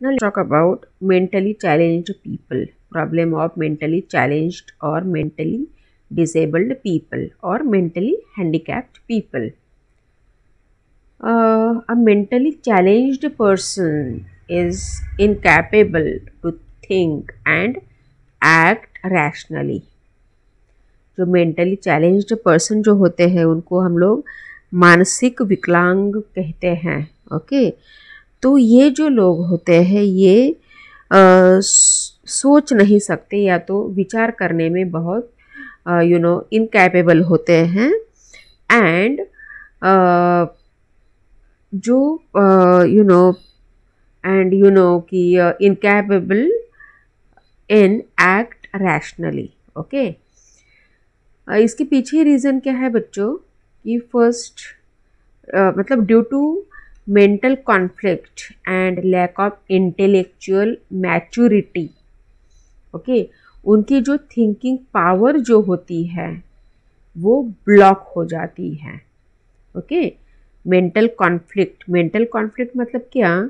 Now let's talk about mentally challenged people. Problem of mentally challenged or mentally disabled people or mentally handicapped people. A mentally challenged person is incapable to think and act rationally. जो mentally challenged person जो होते हैं उनको हम लोग मानसिक विकलांग कहते हैं. ओके, तो ये जो लोग होते हैं ये सोच नहीं सकते या तो विचार करने में बहुत इनकैपेबल होते हैं. एंड जो कि incapable in act rationally. Okay, इसके पीछे रीज़न क्या है बच्चों कि फर्स्ट मतलब due to mental conflict and lack of intellectual maturity. Okay, उनकी जो थिंकिंग पावर जो होती है वो ब्लॉक हो जाती है. ओके, मेंटल कॉन्फ्लिक्ट मतलब क्या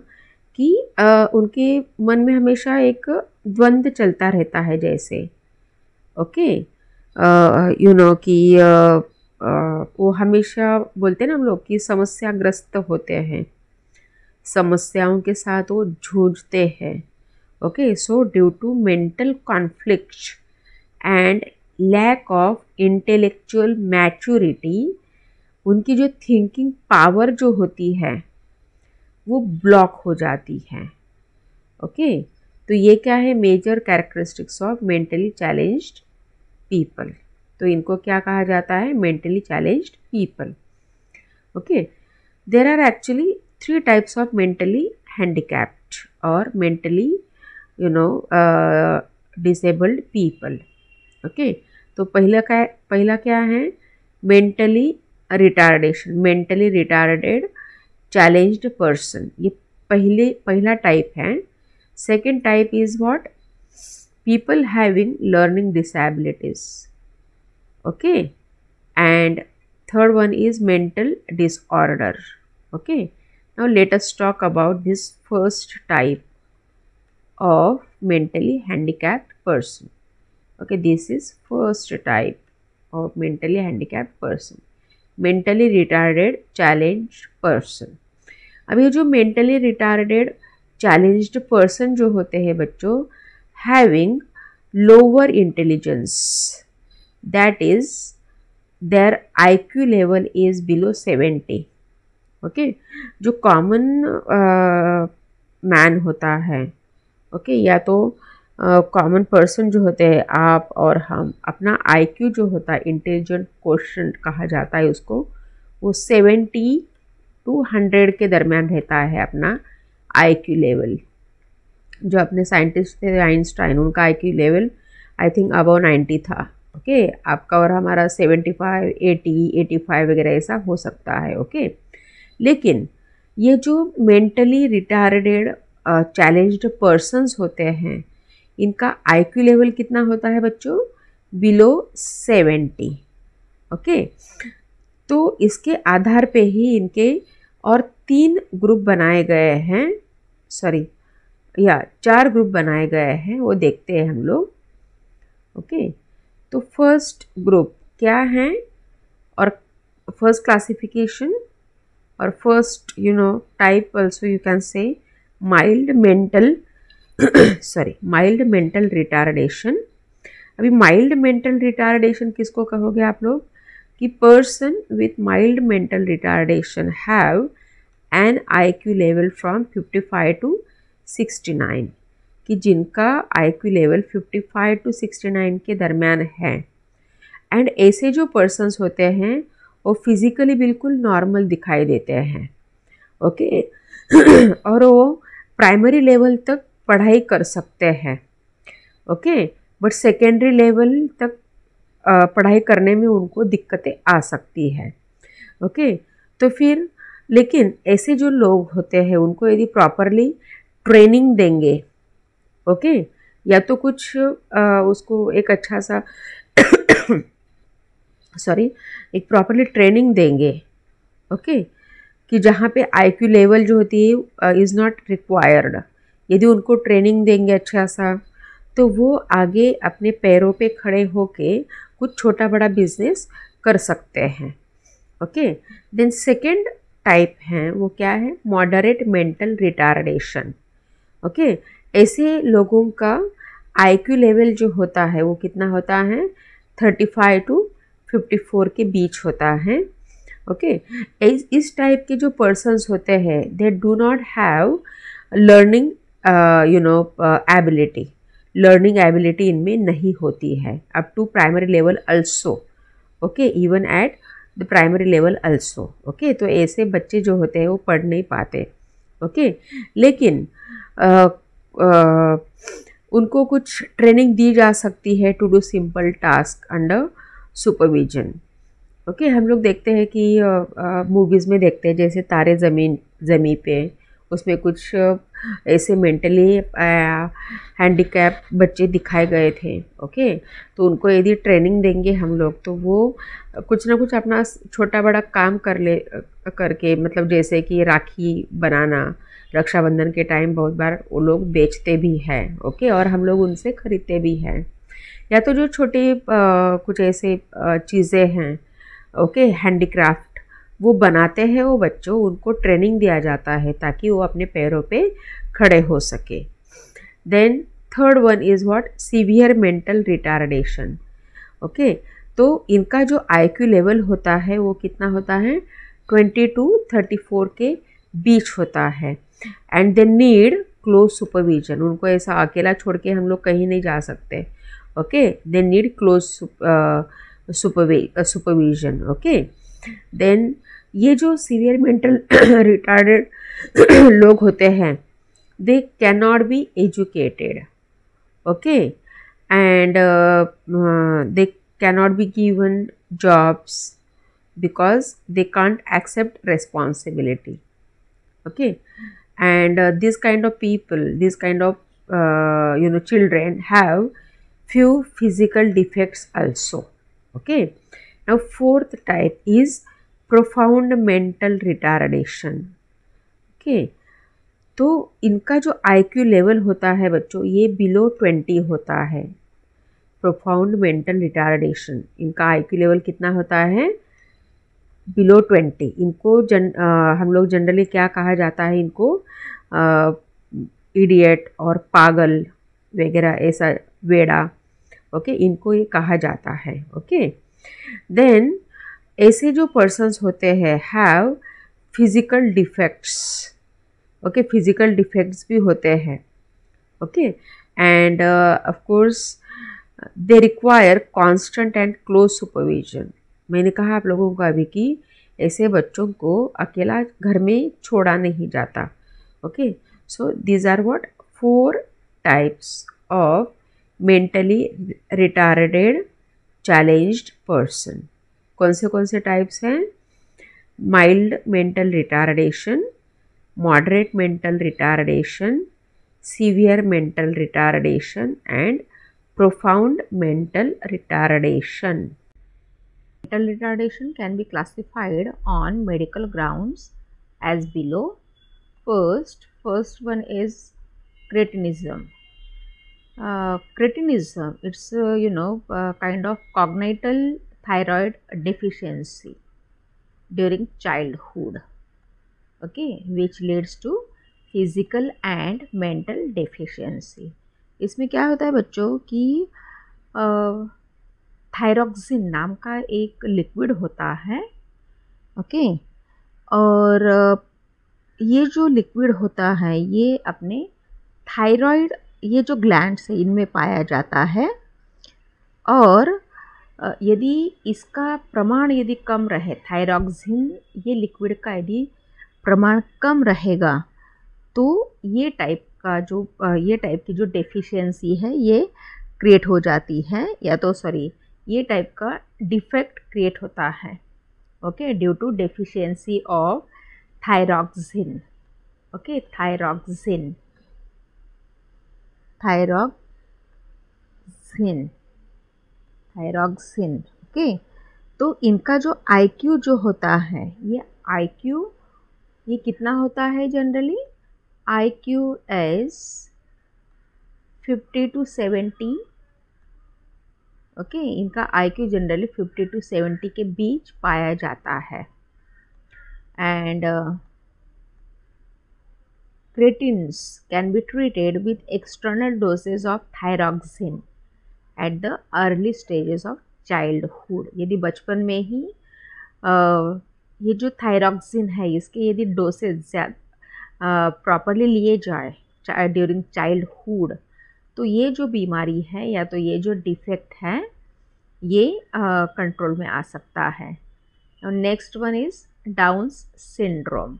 कि उनके मन में हमेशा एक द्वंद्व चलता रहता है जैसे. ओके, कि वो हमेशा बोलते हैं ना हम लोग कि समस्याग्रस्त होते हैं, समस्याओं के साथ वो जूझते हैं. Okay, so due to mental conflict and lack of intellectual maturity उनकी जो थिंकिंग पावर जो होती है वो ब्लॉक हो जाती है. ओके, तो ये क्या है major characteristics of mentally challenged people. तो इनको क्या कहा जाता है mentally challenged people. Okay, there are actually 3 types of mentally handicapped और मेंटली डिसेबल्ड पीपल. ओके, तो पहला क्या है मेंटली रिटार्डेड चैलेंज्ड पर्सन. ये पहला टाइप है. Second type is what people having learning disabilities. Okay, and third one is mental disorder. Okay, now let us talk about this first type of mentally handicapped person. Okay, this is first type of mentally handicapped person, mentally retarded challenged person. अब ये जो mentally retarded challenged person जो होते हैं बच्चों having lower intelligence, that is their IQ level is below 70. Okay, जो common man होता है. ओके, या तो कॉमन पर्सन जो होते हैं आप और हम, अपना IQ जो होता है इंटेलिजेंट कोशेंट कहा जाता है उसको, वो 70 to 100 के दरमियान रहता है अपना IQ लेवल. जो अपने साइंटिस्ट थे आइंस्टाइन उनका IQ level I think above 90 था. ओके, आपका और हमारा 75, 80, 85 वगैरह ऐसा हो सकता है. ओके, लेकिन ये जो मेंटली रिटार्डेड चैलेंज्ड पर्सन्स होते हैं इनका IQ लेवल कितना होता है बच्चों बिलो 70. ओके, तो इसके आधार पे ही इनके और 3 ग्रुप बनाए गए हैं, 4 ग्रुप बनाए गए हैं, वो देखते हैं हम लोग. ओके, तो फर्स्ट ग्रुप क्या है और फर्स्ट क्लासिफिकेशन और first type also you can say mild mental retardation. अभी माइल्ड मेंटल रिटार्डेशन किसको कहोगे आप लोग कि person with mild mental retardation have an IQ level from 55 to 69, कि जिनका IQ लेवल 55 to 69 के दरमियान है. एंड ऐसे जो पर्सन्स होते हैं वो फिज़िकली बिल्कुल नॉर्मल दिखाई देते हैं. ओके, और वो प्राइमरी लेवल तक पढ़ाई कर सकते हैं. ओके, बट सेकेंडरी लेवल तक पढ़ाई करने में उनको दिक्कतें आ सकती है. ओके, तो फिर लेकिन ऐसे जो लोग होते हैं उनको यदि प्रॉपरली ट्रेनिंग देंगे, ओके, या तो कुछ उसको एक अच्छा सा एक प्रॉपरली ट्रेनिंग देंगे. ओके, कि जहाँ पे IQ लेवल जो होती है इज़ नॉट रिक्वायर्ड, यदि उनको ट्रेनिंग देंगे अच्छा सा, तो वो आगे अपने पैरों पे खड़े होके कुछ छोटा बड़ा बिजनेस कर सकते हैं। ओके, देन सेकंड टाइप है वो क्या है, मॉडरेट मेंटल रिटार्डेशन। ओके, ऐसे लोगों का आईक्यू लेवल जो होता है वो कितना होता है, 35 टू 54 के बीच होता है। ओके, इस टाइप के जो पर्सन्स होते हैं they do not have learning ability, learning ability इनमें नहीं होती है up to primary level also. Okay, even at the primary level also. Okay, तो ऐसे बच्चे जो होते हैं वो पढ़ नहीं पाते। ओके, लेकिन उनको कुछ ट्रेनिंग दी जा सकती है to do simple task under supervision. Okay, हम लोग देखते हैं कि मूवीज़ में देखते हैं जैसे तारे ज़मीन पे, उसमें कुछ ऐसे मेंटली हैंडीकैप बच्चे दिखाए गए थे। ओके, तो उनको यदि ट्रेनिंग देंगे हम लोग तो वो कुछ ना कुछ अपना छोटा बड़ा काम करके, मतलब जैसे कि राखी बनाना, रक्षाबंधन के टाइम बहुत बार वो लोग बेचते भी हैं। ओके, और हम लोग उनसे ख़रीदते भी हैं। या तो जो छोटे कुछ ऐसे चीज़ें हैं, ओके, हैंडीक्राफ्ट वो बनाते हैं वो बच्चों, उनको ट्रेनिंग दिया जाता है ताकि वो अपने पैरों पे खड़े हो सके। Then third one is what, severe mental retardation. Okay, तो इनका जो आईक्यू लेवल होता है वो कितना होता है, 20 टू 34 के बीच होता है। And they need close supervision, उनको ऐसा अकेला छोड़ के हम लोग कहीं नहीं जा सकते। Okay, they need close supervision. Okay, then ये जो सीवियर मेंटल रिटार्डेड लोग होते हैं they can not be educated. Okay, and they can not be given jobs because they can't accept responsibility. Okay, and this kind of people, this kind of children have few physical defects also. Okay, now fourth type is profound mental retardation. Okay, तो इनका जो IQ level होता है बच्चों ये below 20 होता है। Profound mental retardation, इनका IQ लेवल कितना होता है, बिलो 20। इनको हम लोग जनरली क्या कहा जाता है, इनको इडियट और पागल वगैरह ऐसा वेड़ा। ओके, इनको ये कहा जाता है। ओके, देन ऐसे जो पर्सन्स होते हैं have physical defects. Okay, physical defects भी होते हैं। Okay, end of course they require constant and close supervision. मैंने कहा आप लोगों को अभी कि ऐसे बच्चों को अकेला घर में छोड़ा नहीं जाता। Okay, so these are what 4 types of mentally retarded challenged person. कौन से टाइप्स हैं, mild mental retardation, moderate mental retardation, severe mental retardation and profound mental retardation. Mental retardation can be classified on medical grounds as below. First one is cretinism. Cretinism, it's kind of congenital thyroid deficiency during childhood. Okay, which leads to physical and mental deficiency. इसमें क्या होता है बच्चों कि thyroxine नाम का एक liquid होता है। ओके, और ये जो लिक्विड होता है ये अपने थायराइड, ये जो ग्लैंड्स है इनमें पाया जाता है। और यदि इसका प्रमाण यदि कम रहे, थायरॉक्सिन ये लिक्विड का यदि प्रमाण कम रहेगा तो ये टाइप की जो डेफिशिएंसी है ये क्रिएट हो जाती है, या तो ये टाइप का डिफेक्ट क्रिएट होता है। Okay, due to deficiency of thyroxine. Okay, thyroxine. Okay, तो इनका जो IQ जो होता है ये IQ ये कितना होता है generally IQ is 50 to 70. Okay, इनका IQ जनरली 50 to 70 के बीच पाया जाता है. And cretins can be treated with external doses of thyroxine at the early stages of childhood. यदि बचपन में ही ये जो थायरॉक्सिन है इसके यदि डोसेज प्रॉपरली लिए जाए ड्यूरिंग चाइल्डहुड, तो ये जो बीमारी है या तो ये जो डिफेक्ट है ये कंट्रोल में आ सकता है. Next one is Down's syndrome.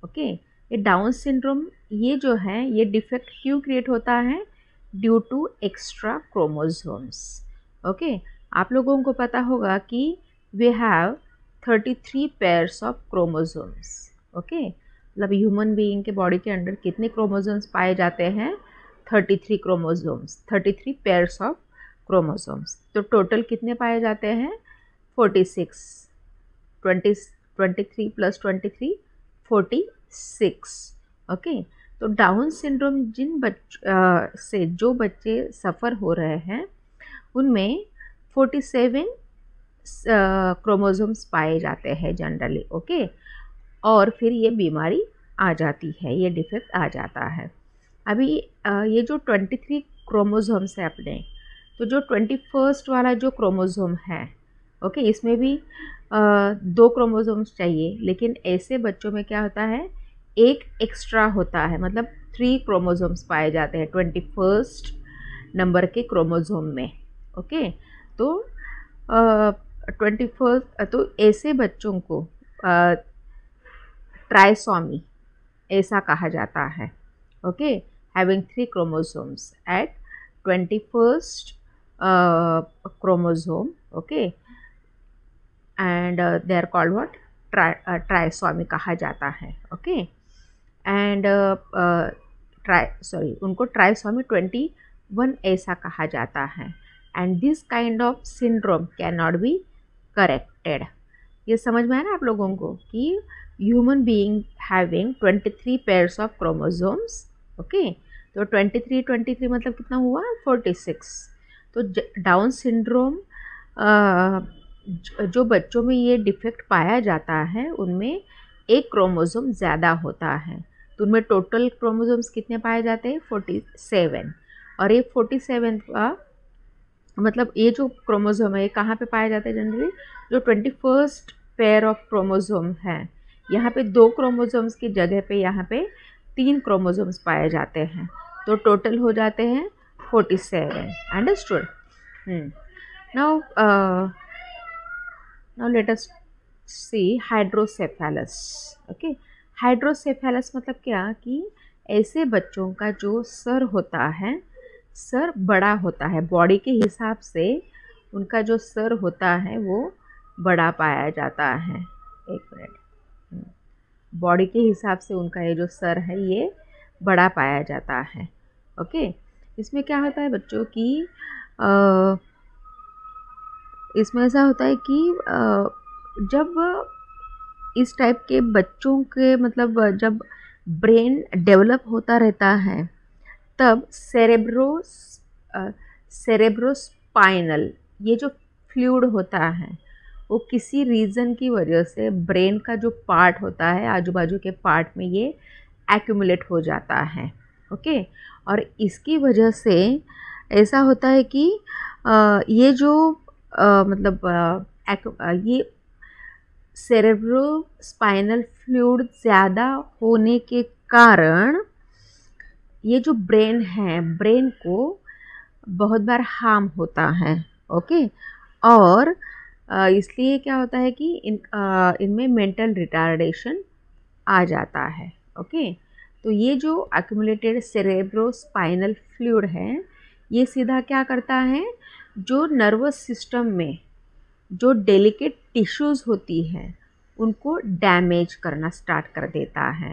Okay, ये डाउन सिंड्रोम ये जो है ये डिफेक्ट क्यों क्रिएट होता है? Due to extra chromosomes. Okay, आप लोगों को पता होगा कि we have 33 pairs of chromosomes. Okay, मतलब ह्यूमन बीइंग के बॉडी के अंदर कितने क्रोमोसोम्स पाए जाते हैं? 33 क्रोमोसोम्स, 33 पेयर्स ऑफ क्रोमोसोम्स. तो टोटल कितने पाए जाते हैं? 46. 23 प्लस 23 46. ओके, तो डाउन सिंड्रोम जिन से जो बच्चे सफ़र हो रहे हैं उनमें 47 क्रोमोसोम्स पाए जाते हैं जनरली. ओके, और फिर ये बीमारी आ जाती है, ये डिफेक्ट आ जाता है. अभी ये जो 23 क्रोमोसोम्स है अपने, तो जो 21st वाला जो क्रोमोसोम है, ओके, इसमें भी 2 क्रोमोसोम्स चाहिए, लेकिन ऐसे बच्चों में क्या होता है? एक एक्स्ट्रा होता है, मतलब 3 क्रोमोसोम्स पाए जाते हैं 21st नंबर के क्रोमोसोम में. ओके, तो 21st, तो ऐसे बच्चों को ट्राइसोमी ऐसा कहा जाता है. Okay, having 3 chromosomes at 21st chromosome. Okay, and they are called what? Trisomy कहा जाता है. ओके, एंड उनको ट्राइसोमी 21 ऐसा कहा जाता है. And this kind of syndrome can not be corrected. ये समझ में आया ना आप लोगों को कि human being having 23 pairs of chromosomes. Okay, तो 23 मतलब कितना हुआ? 46. तो डाउन सिंड्रोम जो बच्चों में ये डिफेक्ट पाया जाता है उनमें एक क्रोमोसोम ज़्यादा होता है. तो उनमें टोटल क्रोमोसोम्स कितने पाए जाते हैं? 47. और ये 47 का मतलब ये जो क्रोमोसोम है ये कहाँ पे पाया जाता है जनरली? जो 21st पेयर ऑफ क्रोमोसोम है, यहाँ पे 2 क्रोमोसोम्स की जगह पे यहाँ पे 3 क्रोमोसोम्स पाए जाते हैं. तो टोटल हो जाते हैं 47. Understood? Now let us see hydrocephalus. Okay, hydrocephalus मतलब क्या? कि ऐसे बच्चों का जो सर होता है, सर बड़ा होता है, बॉडी के हिसाब से उनका जो सर होता है वो बड़ा पाया जाता है. एक मिनट, बॉडी के हिसाब से उनका ये जो सर है ये बड़ा पाया जाता है. ओके, इसमें क्या होता है बच्चों की इसमें ऐसा होता है कि जब इस टाइप के बच्चों के मतलब जब ब्रेन डेवलप होता रहता है तब सेरेब्रोस्पाइनल ये जो फ्लूइड होता है वो किसी रीज़न की वजह से ब्रेन का जो पार्ट होता है आजू बाजू के पार्ट में ये एक्यूमुलेट हो जाता है. ओके, और इसकी वजह से ऐसा होता है कि ये जो ये सेरेब्रोस्पाइनल फ्लूइड ज़्यादा होने के कारण ये जो ब्रेन है, ब्रेन को बहुत बार हार्म होता है. ओके, और इसलिए क्या होता है कि इनमें मेंटल रिटार्डेशन आ जाता है. ओके, तो ये जो एक्यूमुलेटेड सेरेब्रोस्पाइनल फ्लूइड है ये सीधा क्या करता है? जो नर्वस सिस्टम में जो डेलिकेट टिश्यूज़ होती हैं उनको डैमेज करना स्टार्ट कर देता है.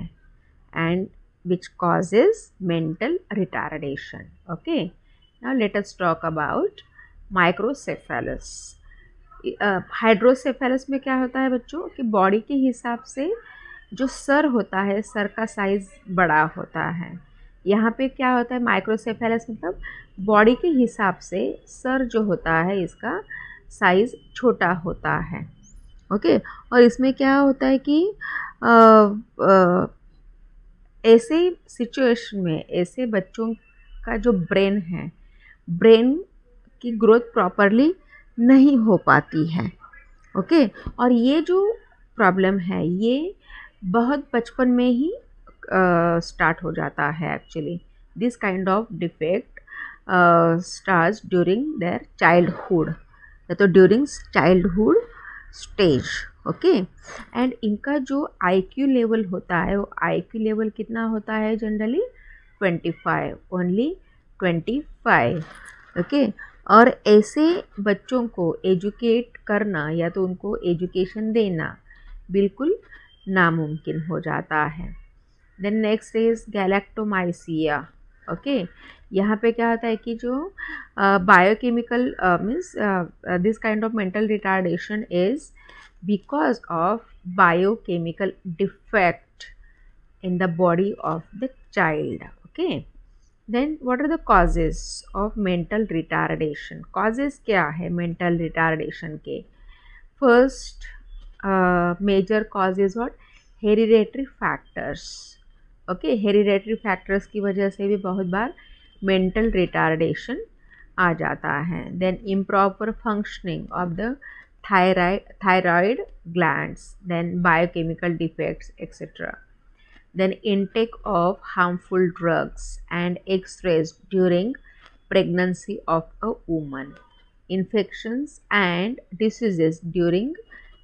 And which causes mental retardation. Okay, now let us talk about microcephalus. Hydrocephalus में क्या होता है बच्चों कि बॉडी के हिसाब से जो सर होता है, सर का साइज़ बड़ा होता है। यहाँ पे क्या होता है, माइक्रोसेफेलस मतलब बॉडी के हिसाब से सर जो होता है इसका साइज़ छोटा होता है। ओके, और इसमें क्या होता है कि ऐसे सिचुएशन में ऐसे बच्चों का जो ब्रेन है, ब्रेन की ग्रोथ प्रॉपरली नहीं हो पाती है। ओके, और ये जो प्रॉब्लम है ये बहुत बचपन में ही स्टार्ट हो जाता है। Actually this kind of defect starts during their childhood, या तो during childhood stage. Okay, and इनका जो IQ लेवल होता है वो IQ लेवल कितना होता है जनरली 25, ओनली 25। ओके, और ऐसे बच्चों को एजुकेट करना या तो उनको एजुकेशन देना बिल्कुल नामुमकिन हो जाता है। Then next is galactosemia. Okay, यहाँ पे क्या होता है कि जो biochemical means this kind of mental retardation is because of biochemical defect in the body of the child. Okay, then what are the causes of mental retardation? Causes क्या है mental retardation के? First major cause is what? Hereditary factors. Okay, hereditary factors की वजह से भी बहुत बार mental retardation आ जाता है. Then improper functioning of the thyroid glands, then biochemical defects, etc. Then intake of harmful drugs and X-rays during pregnancy of a woman, infections and diseases during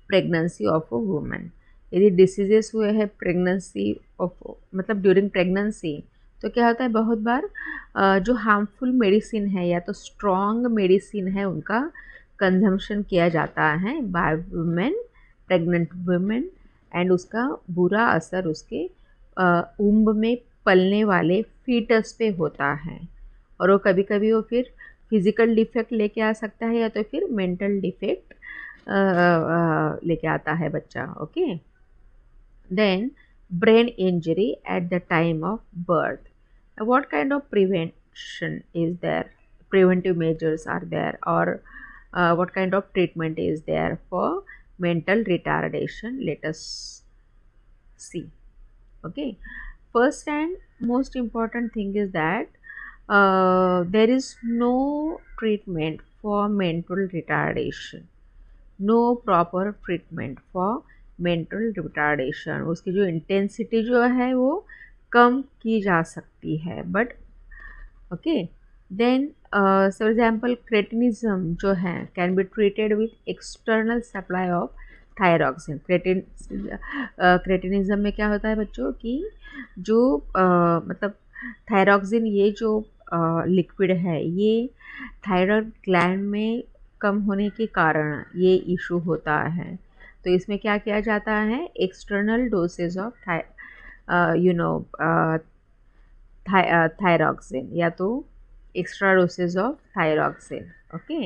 pregnancy of a woman. यदि diseases हुए हैं pregnancy of मतलब during pregnancy, तो क्या होता है बहुत बार जो हार्मफुल मेडिसिन है या तो स्ट्रॉन्ग मेडिसिन है उनका कंजम्पशन किया जाता है by women, pregnant women, and उसका बुरा असर उसके उम्ब में पलने वाले फीटस पे होता है, और वो कभी कभी वो फिर फिज़िकल डिफेक्ट लेके आ सकता है या तो फिर मेंटल डिफेक्ट लेके आता है बच्चा. Okay, then brain injury at the time of birth. What kind of prevention is there, preventive measures are there, or what kind of treatment is there for mental retardation? Let us see. Okay, first and most important thing is that there is no treatment for mental retardation, no proper treatment for mental retardation. उसकी जो intensity जो है वो कम की जा सकती है, but okay. Then for example cretinism जो है can be treated with external supply of thyroxine. Cretinism में क्या होता है बच्चों कि जो मतलब थायरॉक्सिन ये जो लिक्विड है ये थायराइड ग्लैंड में कम होने के कारण ये इशू होता है. तो इसमें क्या किया जाता है, एक्सटर्नल डोसेज ऑफ थायरॉक्सिन या तो extra dosage of thyroxine. Okay,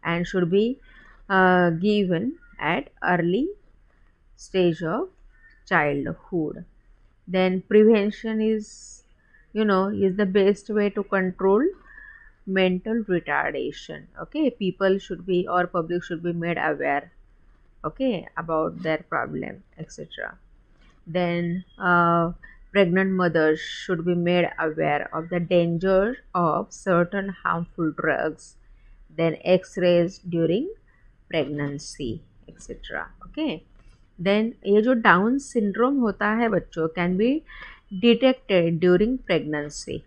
and should be given at early stage of childhood. Then prevention is is the best way to control mental retardation. Okay, people should be or public should be made aware, okay, about their problem, etc. Then pregnant mothers should be made aware of the danger of certain harmful drugs. Then x-rays during pregnancy, etc. Okay, then ये जो down syndrome होता है बच्चों can be detected during pregnancy.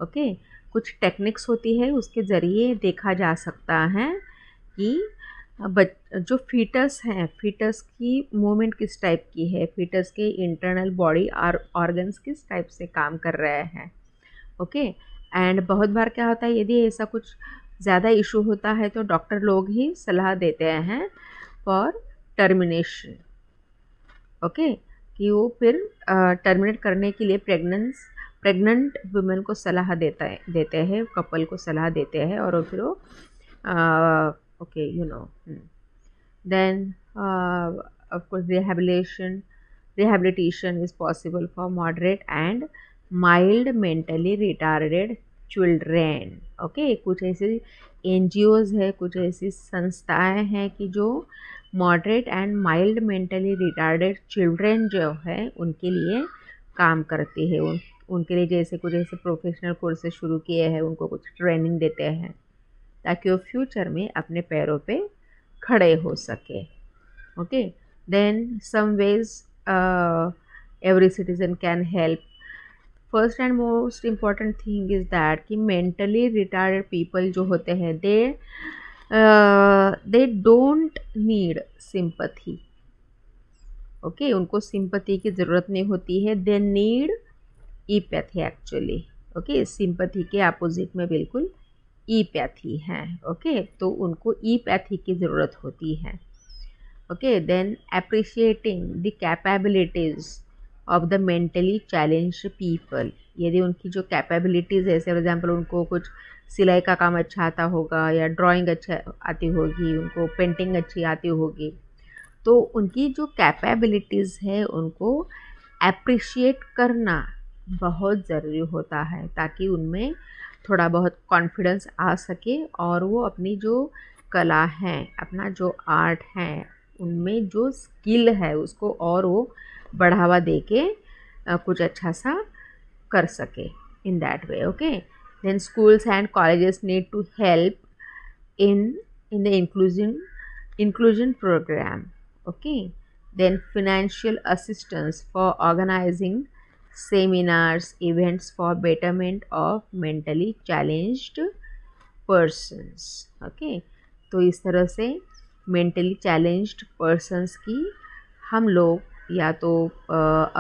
Okay, कुछ techniques होती है उसके ज़रिए देखा जा सकता है कि जो फीटस हैं, फीटस की मूवमेंट किस टाइप की है, फीटस के इंटरनल बॉडी ऑर्गन्स किस टाइप से काम कर रहे हैं. ओके, एंड बहुत बार क्या होता है यदि ऐसा कुछ ज़्यादा इशू होता है तो डॉक्टर लोग ही सलाह देते हैं फॉर टर्मिनेशन. ओके, कि वो फिर टर्मिनेट करने के लिए प्रेग्नेंट वुमेन को सलाह देते हैं, कपल को सलाह देते हैं, और फिर वो okay then of course rehabilitation rehabilitation is possible for moderate and mild mentally retarded children. Okay, कुछ ऐसे NGOs है, कुछ ऐसी संस्थाएं हैं कि जो moderate and mild mentally retarded children जो है उनके लिए काम करती है. उनके लिए जैसे कुछ ऐसे प्रोफेशनल कोर्सेज शुरू किए हैं, उनको कुछ ट्रेनिंग देते हैं ताकि वो फ्यूचर में अपने पैरों पे खड़े हो सके. Okay, then some ways every citizen can help. First and most important thing is that कि mentally retarded people जो होते हैं they don't need sympathy. Okay, उनको सिंपैथी की ज़रूरत नहीं होती है. They need empathy actually. Okay, sympathy के अपोजिट में बिल्कुल ईपैथी है. ओके, तो उनको ईपैथी की ज़रूरत होती है. Okay, then appreciating the capabilities of the mentally challenged people. यदि उनकी जो कैपेबिलिटीज़ है, फॉर एग्जांपल उनको कुछ सिलाई का काम अच्छा आता होगा या ड्राइंग अच्छा आती होगी, उनको पेंटिंग अच्छी आती होगी, तो उनकी जो कैपेबिलिटीज़ है उनको अप्रिशिएट करना बहुत ज़रूरी होता है ताकि उनमें थोड़ा बहुत कॉन्फिडेंस आ सके और वो अपनी जो कला है, अपना जो आर्ट है, उनमें जो स्किल है उसको और वो बढ़ावा दे के कुछ अच्छा सा कर सके in that way. Okay, then schools and colleges need to help in the inclusion program. Okay, then financial assistance for organizing seminars, events for betterment of mentally challenged persons. Okay, तो इस तरह से mentally challenged persons की हम लोग या तो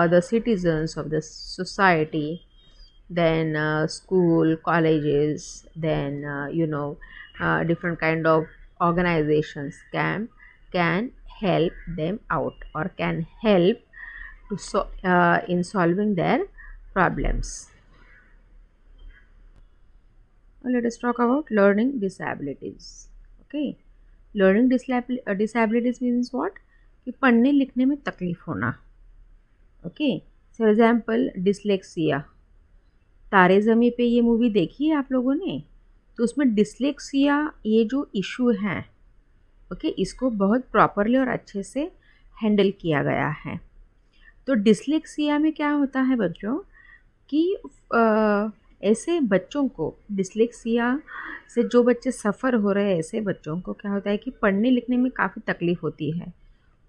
other citizens of the society, then school, colleges, then different kind of organizations can help them out or can help to in solving their problems. Now let us talk about learning disabilities. Okay, learning disabilities means what? कि पढ़ने लिखने में तकलीफ होना. Okay, for example dyslexia. तारे ज़मीं पे ये movie देखी है आप लोगों ने? तो उसमें डिसलेक्सिया ये जो इशू है, ओके, इसको बहुत प्रॉपरली और अच्छे से हैंडल किया गया है. तो डिसलेक्सिया में क्या होता है बच्चों कि ऐसे बच्चों को, डिसलेक्सिया से जो बच्चे सफ़र हो रहे हैं, ऐसे बच्चों को क्या होता है कि पढ़ने लिखने में काफ़ी तकलीफ़ होती है.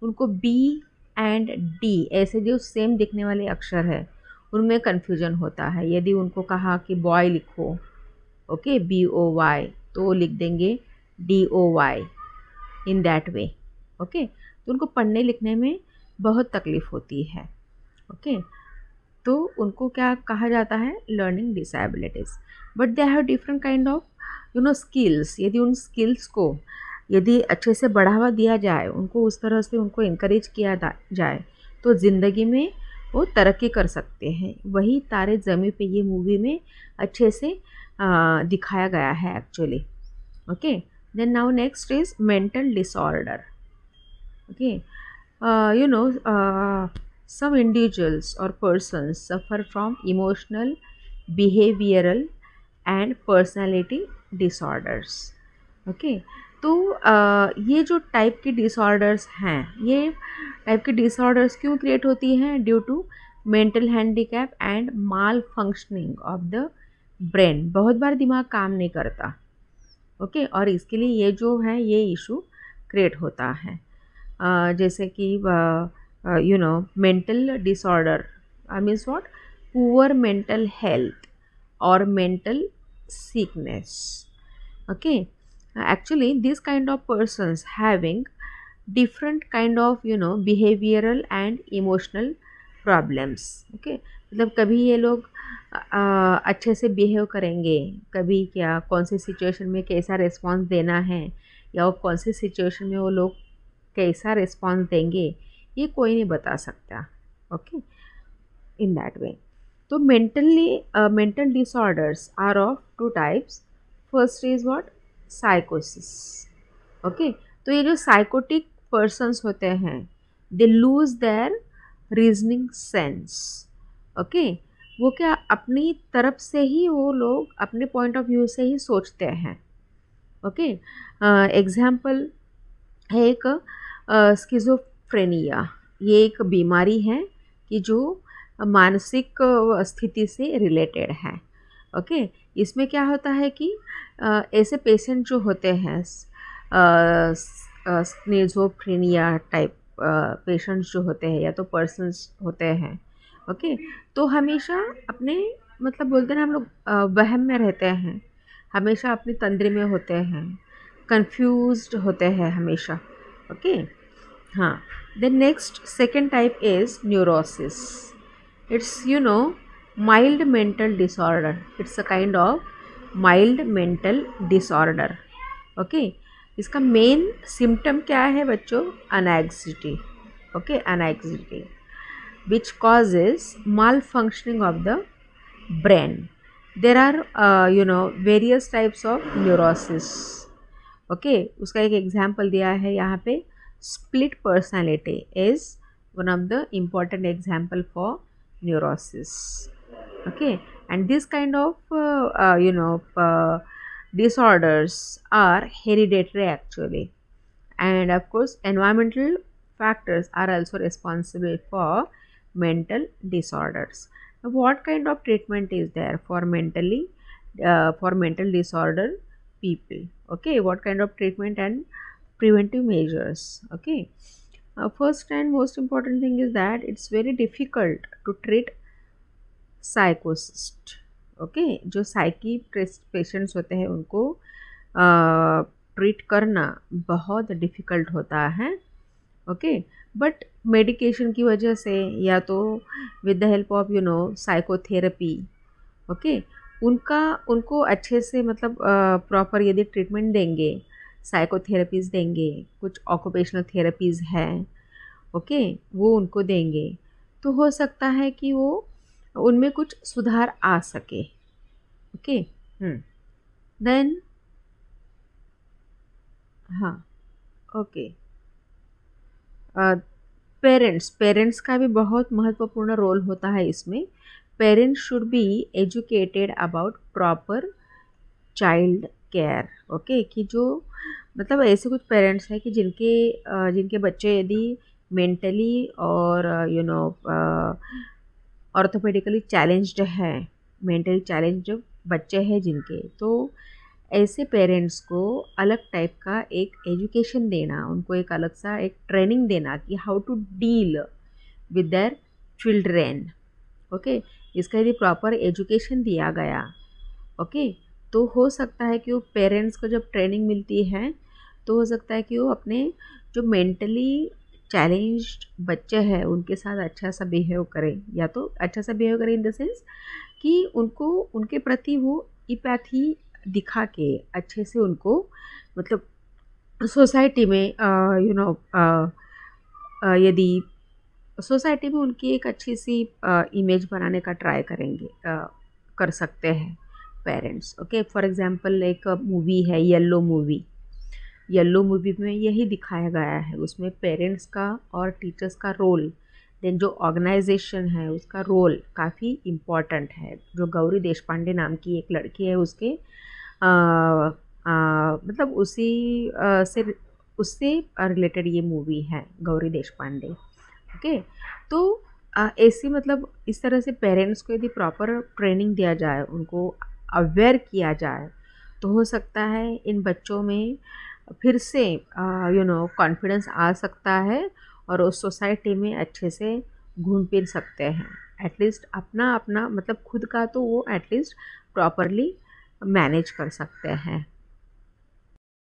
उनको बी एंड डी ऐसे जो सेम दिखने वाले अक्षर है उनमें कन्फ्यूजन होता है. यदि उनको कहा कि बॉय लिखो, ओके, BOY, तो वो लिख देंगे DOY in that way. Okay, तो उनको पढ़ने लिखने में बहुत तकलीफ़ होती है. ओके, तो उनको क्या कहा जाता है? Learning disabilities. But they have different kind of skills. यदि उन स्किल्स को यदि अच्छे से बढ़ावा दिया जाए, उनको उस तरह से उनको इनकरेज किया जाए, तो ज़िंदगी में वो तरक्की कर सकते हैं. वही तारे ज़मीं पे ये मूवी में अच्छे से दिखाया गया है actually. Okay, then now next is mental disorder. Okay, some individuals or persons suffer from emotional, behavioral and personality disorders. Okay, तो ये जो टाइप की डिसऑर्डर्स हैं, ये टाइप की डिसऑर्डर्स क्यों क्रिएट होती हैं? Due to mental handicap and malfunctioning of the brain. बहुत बार दिमाग काम नहीं करता. ओके, और इसके लिए ये जो है ये इशू क्रिएट होता है. जैसे कि mental disorder means what? Poor mental health और mental sickness. Okay, actually this kind of persons having different kind of behavioral and emotional problems. Okay, मतलब कभी ये लोग अच्छे से बिहेव करेंगे, कभी क्या कौन सी सिचुएशन में कैसा रिस्पॉन्स देना है, या वो कौन सी सिचुएशन में वो लोग कैसा रिस्पॉन्स देंगे, ये कोई नहीं बता सकता. Okay, in that way. तो mental disorders are of two types. First is what? साइकोसिस. ओके, तो ये जो साइकोटिक पर्सन्स होते हैं, they lose their reasoning sense. Okay, वो क्या अपनी तरफ से ही वो लोग अपने पॉइंट ऑफ व्यू से ही सोचते हैं। ओके, एग्जाम्पल है एक स्किज़ोफ्रेनिया। ये एक बीमारी है कि जो मानसिक स्थिति से रिलेटेड है। ओके, इसमें क्या होता है कि ऐसे पेशेंट जो होते हैं स्किज़ोफ्रेनिया टाइप पेशेंट्स जो होते हैं या तो पर्सन्स होते हैं, ओके, तो हमेशा अपने मतलब बोलते हैं ना हम लोग वहम में रहते हैं, हमेशा अपनी तंद्री में होते हैं, कंफ्यूज्ड होते हैं हमेशा। ओके, हाँ। Then next second type is neurosis. It's mild mental disorder. It's a kind of mild mental disorder. Okay, इसका मेन सिम्टम क्या है बच्चों? Anxiety. Okay, anxiety which causes malfunctioning of the brain. There are various types of neurosis. Okay, उसका एक example दिया है यहाँ पे। split personality is one of the important example for neurosis. Okay, and this kind of disorders are hereditary actually, and of course environmental factors are also responsible for mental disorders. Now, what kind of treatment is there for mental disorder people? Okay, what kind of treatment and preventive measures? Okay, first and most important thing is that it's very difficult to treat psychosis. Okay, जो psyche patients होते हैं उनको treat करना बहुत difficult होता है। Okay, but medication की वजह से या तो with the help of psychotherapy, okay, उनको अच्छे से मतलब प्रॉपर यदि ट्रीटमेंट देंगे, साइकोथेरेपीज़ देंगे, कुछ ऑक्यूपेशनल थेरेपीज़ हैं, ओके, वो उनको देंगे तो हो सकता है कि वो उनमें कुछ सुधार आ सके। ओके, देन हाँ, ओके, पेरेंट्स का भी बहुत महत्वपूर्ण रोल होता है इसमें। Parents should be educated about proper child care. Okay, कि जो मतलब ऐसे कुछ पेरेंट्स हैं कि जिनके बच्चे यदि मेंटली और ऑर्थोपेडिकली चैलेंज्ड है, मेंटली चैलेंज्ड बच्चे हैं जिनके, तो ऐसे पेरेंट्स को अलग टाइप का एक एजुकेशन देना, उनको एक अलग सा एक ट्रेनिंग देना कि how to deal with their children. Okay, इसका यदि प्रॉपर एजुकेशन दिया गया, ओके, तो हो सकता है कि वो पेरेंट्स को जब ट्रेनिंग मिलती है तो हो सकता है कि वो अपने जो मेंटली चैलेंज्ड बच्चे हैं उनके साथ अच्छा सा बिहेव करें, या तो अच्छा सा बिहेव करें इन द सेंस कि उनको उनके प्रति वो इपैथी दिखा के अच्छे से उनको मतलब सोसाइटी में यदि सोसाइटी में उनकी एक अच्छी सी इमेज बनाने का ट्राई करेंगे, कर सकते हैं पेरेंट्स। ओके, फॉर एग्जांपल एक मूवी है येलो मूवी में यही दिखाया गया है। उसमें पेरेंट्स का और टीचर्स का रोल, देन जो ऑर्गेनाइजेशन है उसका रोल काफ़ी इम्पॉर्टेंट है। जो गौरी देशपांडे नाम की एक लड़की है उसके मतलब उससे रिलेटेड ये मूवी है गौरी देशपांडे। ओके, तो ऐसी मतलब इस तरह से पेरेंट्स को यदि प्रॉपर ट्रेनिंग दिया जाए, उनको अवेयर किया जाए, तो हो सकता है इन बच्चों में फिर से कॉन्फिडेंस आ सकता है और उस सोसाइटी में अच्छे से घूम फिर सकते हैं। एटलीस्ट अपना मतलब खुद का तो वो एटलीस्ट प्रॉपरली मैनेज कर सकते हैं।